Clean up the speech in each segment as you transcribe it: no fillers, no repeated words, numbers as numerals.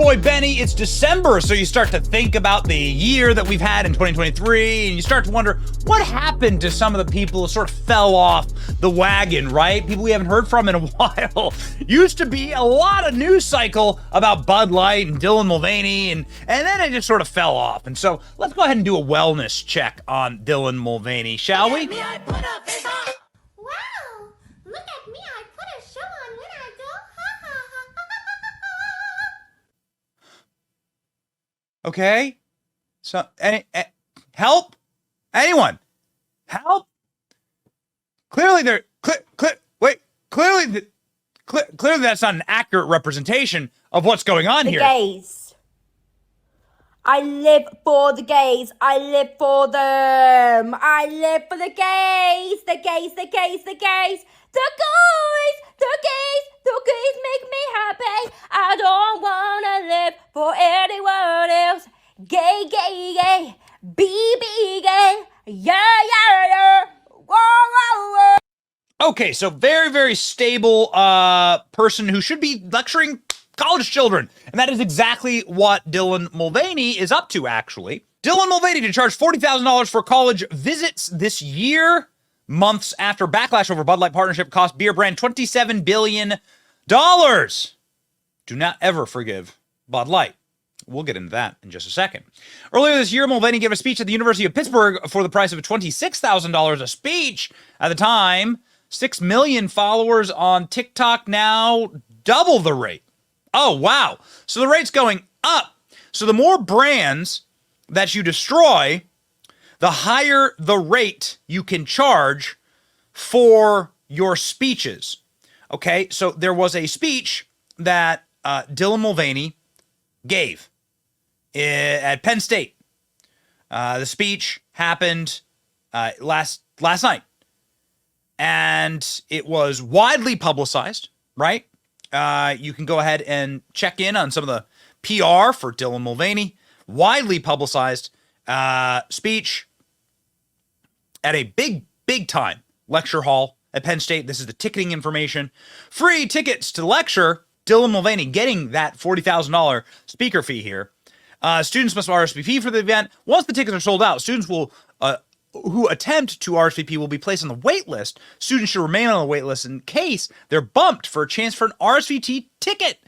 boy Benny. It's December, so you start to think about the year that we've had in 2023, and you start to wonder what happened to some of the people who sort of fell off the wagon, right? People we haven't heard from in a while. Used to be a lot of news cycle about Bud Light and Dylan Mulvaney, and then it just sort of fell off. And so let's go ahead and do a wellness check on Dylan Mulvaney, shall we? Okay, so help? Anyone? Help? Clearly clearly that's not an accurate representation of what's going on here. The gays. I live for the gays. I live for them. I live for the gays. The gays, the gays, the gays. The gays, the gays, the gays make me happy. I don't wanna live for anyone else. Gay, gay, gay. Be gay. Yeah, yeah, yeah. Whoa, whoa, whoa. Okay, so very, very stable person who should be lecturing college children. And that is exactly what Dylan Mulvaney is up to, actually. Dylan Mulvaney to charge $40,000 for college visits this year, months after backlash over Bud Light partnership cost beer brand $27 billion. Do not ever forgive Bud Light. We'll get into that in just a second. Earlier this year, Mulvaney gave a speech at the University of Pittsburgh for the price of $26,000 a speech. At the time, 6 million followers on TikTok, now double the rate. Oh, wow. So the rate's going up. So the more brands that you destroy, the higher the rate you can charge for your speeches. Okay, so there was a speech that Dylan Mulvaney gave at Penn State. The speech happened last night, and it was widely publicized, right? You can go ahead and check in on some of the PR for Dylan Mulvaney. Widely publicized speech at a big time lecture hall at Penn State. This is the ticketing information. Free tickets to the lecture. Dylan Mulvaney getting that $40,000 speaker fee here. Students must RSVP for the event. Once the tickets are sold out, students who attempt to RSVP will be placed on the wait list. Students should remain on the wait list in case they're bumped for a chance for an RSVP ticket.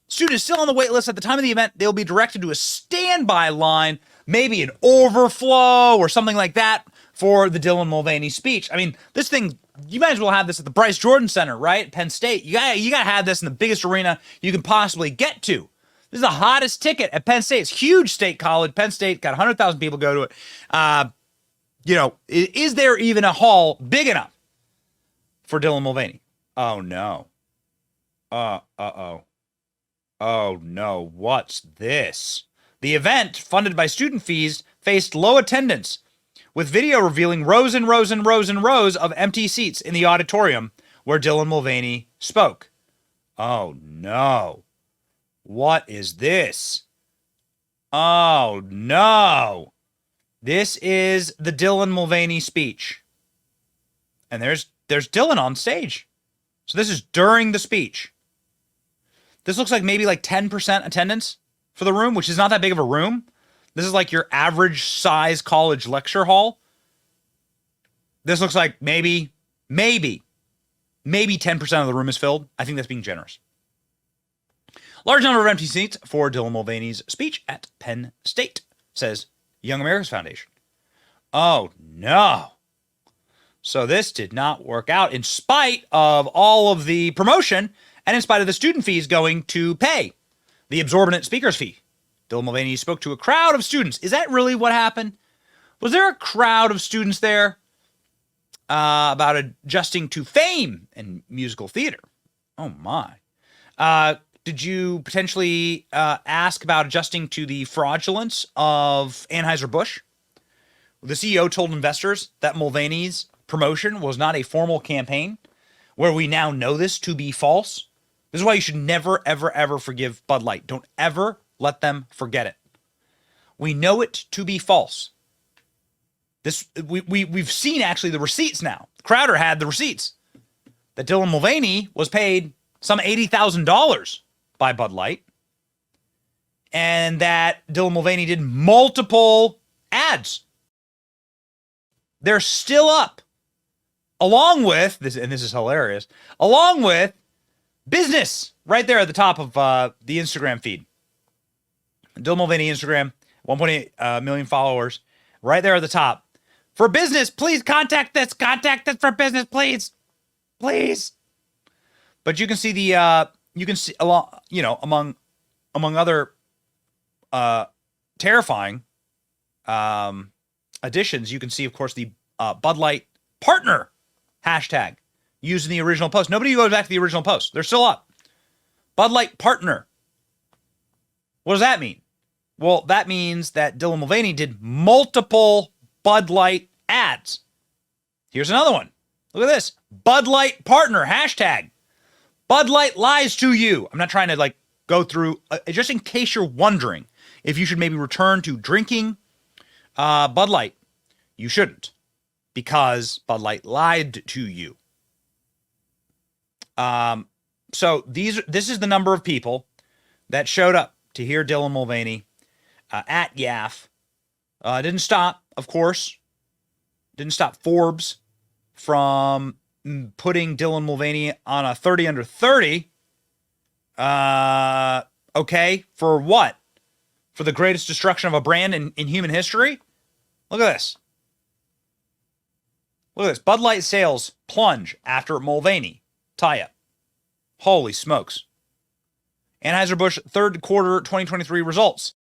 Students still on the wait list at the time of the event, they'll be directed to a standby line, maybe an overflow or something like that for the Dylan Mulvaney speech. I mean, this thing, you might as well have this at the Bryce Jordan Center, right? Penn State. You gotta have this in the biggest arena you can possibly get to. This is the hottest ticket at Penn State. It's huge state college. Penn State got 100,000 people go to it. Is there even a hall big enough for Dylan Mulvaney? Oh, no. Oh, no. What's this? The event, funded by student fees, faced low attendance, with video revealing rows and rows and rows and rows of empty seats in the auditorium where Dylan Mulvaney spoke. Oh, no. What is this? Oh, no. This is the Dylan Mulvaney speech. And there's Dylan on stage. So this is during the speech. This looks like maybe like 10% attendance for the room, which is not that big of a room. This is like your average size college lecture hall. This looks like maybe 10% of the room is filled. I think that's being generous. Large number of empty seats for Dylan Mulvaney's speech at Penn State, says Young America's Foundation. Oh, no. So this did not work out in spite of all of the promotion and in spite of the student fees going to pay the exorbitant speaker's fee. Dylan Mulvaney spoke to a crowd of students. Is that really what happened? Was there a crowd of students there about adjusting to fame and musical theater? Oh, my. Did you potentially ask about adjusting to the fraudulence of Anheuser-Busch? The CEO told investors that Mulvaney's promotion was not a formal campaign, where we now know this to be false. This is why you should never, ever, ever forgive Bud Light. Don't ever let them forget it. We know it to be false. We've seen actually the receipts now. Crowder had the receipts that Dylan Mulvaney was paid some $80,000 by Bud Light and that Dylan Mulvaney did multiple ads. They're still up, along with this, and this is hilarious, along with business right there at the top of the Instagram feed. Dylan Mulvaney Instagram, 1.8 million followers, right there at the top. For business, please contact this. Contact this for business, please, please. But you can see the you can see along, you know, among other terrifying additions, you can see, of course, the Bud Light partner hashtag used in the original post. Nobody goes back to the original post. They're still up. Bud Light partner. What does that mean? Well, that means that Dylan Mulvaney did multiple Bud Light ads. Here's another one. Look at this. Bud Light partner hashtag. Bud Light lies to you. I'm not trying to like go through, just in case you're wondering if you should maybe return to drinking Bud Light. You shouldn't, because Bud Light lied to you. So this is the number of people that showed up to hear Dylan Mulvaney at YAF. Didn't stop, of course. Didn't stop Forbes from putting Dylan Mulvaney on a 30 under 30. Okay, for what? For the greatest destruction of a brand in human history? Look at this. Look at this. Bud Light sales plunge after Mulvaney tie-up. Holy smokes. Anheuser-Busch third quarter 2023 results.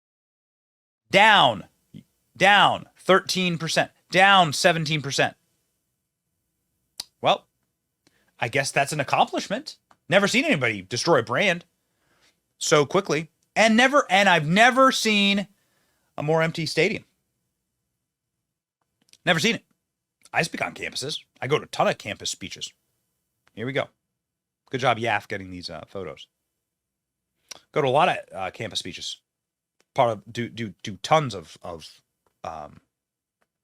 Down 13%, down 17%. Well, I guess that's an accomplishment. Never seen anybody destroy a brand so quickly, and I've never seen a more empty stadium. Never seen it. I speak on campuses. I go to a ton of campus speeches. Here we go. Good job, YAF, getting these photos. Go to a lot of campus speeches. Part of do tons of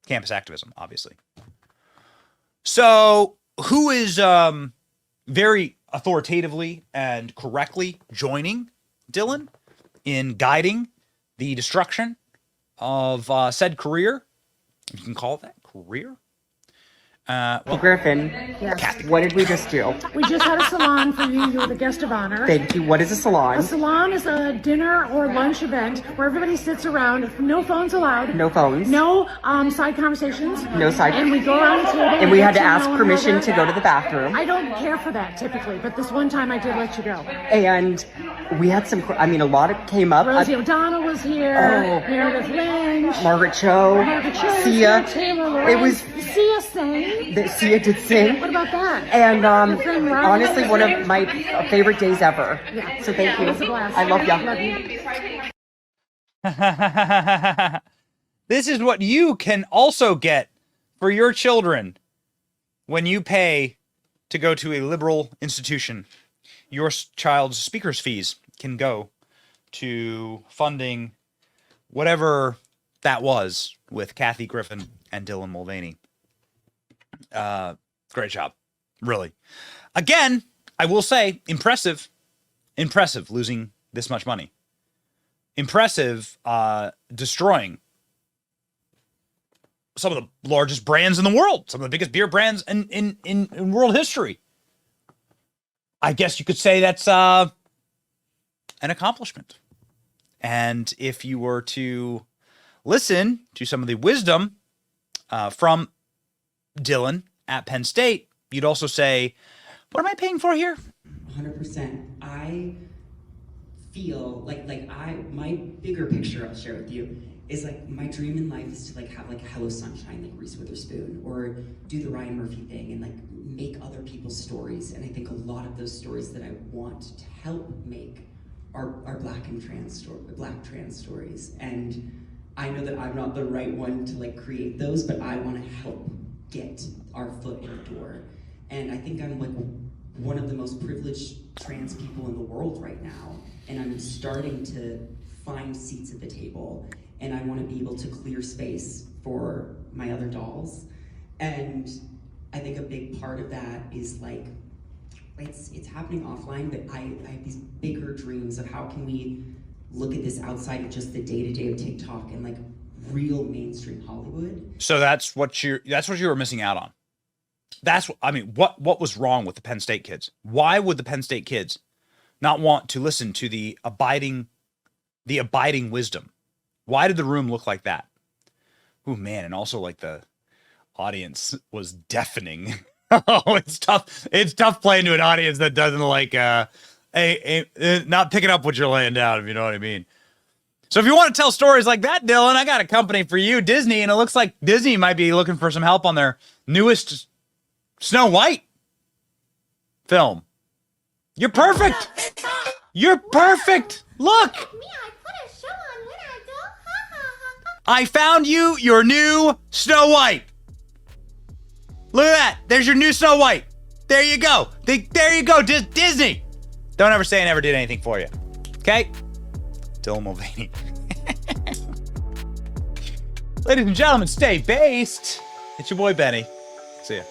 campus activism, obviously. So, who is very authoritatively and correctly joining Dylan in guiding the destruction of said career? You can call it that, career. Well, Griffin, Yes. what did we just do? We just had a salon for you. You were the guest of honor. Thank you. What is a salon? A salon is a dinner or lunch event where everybody sits around. No phones allowed. No phones. No side conversations. No side. And we go around the table. And we had to get ask know permission one to go to the bathroom. I don't care for that typically, but this one time I did let you go. And we had some, a lot of came up. Rosie O'Donnell was here. Oh. Meredith Lynch. Margaret Cho. Margaret Cho. Sia. Taylor It Lorenz. was, Sia sang. Sia did sing. What about that? And Your friend Robin honestly, was one here. of my favorite days ever. Yeah. So thank you. It was a blast. I love ya. Love you. This is what you can also get for your children when you pay to go to a liberal institution. Your child's speaker's fees can go to funding whatever that was with Kathy Griffin and Dylan Mulvaney. Great job. Really. Again, I will say, impressive losing this much money. Impressive destroying some of the largest brands in the world, some of the biggest beer brands in world history. I guess you could say that's an accomplishment. And if you were to listen to some of the wisdom from Dylan at Penn State, you'd also say, what am I paying for here? 100%. I feel like my bigger picture I'll share with you is like my dream in life is to like have like a Hello Sunshine like Reese Witherspoon, or do the Ryan Murphy thing and like make other people's stories. And I think a lot of those stories that I want to help make are black trans stories. And I know that I'm not the right one to like create those, but I want to help get our foot in the door. And I think I'm like one of the most privileged trans people in the world right now, and I'm starting to find seats at the table, and I want to be able to clear space for my other dolls. And I think a big part of that is like, it's happening offline, but I have these bigger dreams of how can we look at this outside of just the day-to-day of TikTok and like real mainstream Hollywood. So that's what you were missing out on. What was wrong with the Penn State kids? Why would the Penn State kids not want to listen to the abiding wisdom? Why did the room look like that? Oh man, and also like the audience was deafening. Oh, it's tough. It's tough playing to an audience that doesn't like not picking up what you're laying down, if you know what I mean. So if you want to tell stories like that, Dylan, I got a company for you, Disney, and it looks like Disney might be looking for some help on their newest Snow White film. You're perfect. You're perfect. Look. I found you your new Snow White. Look at that. There's your new Snow White. There you go. There you go, Disney. Don't ever say I never did anything for you. Okay? Dylan Mulvaney. Ladies and gentlemen, stay based. It's your boy, Benny. See ya.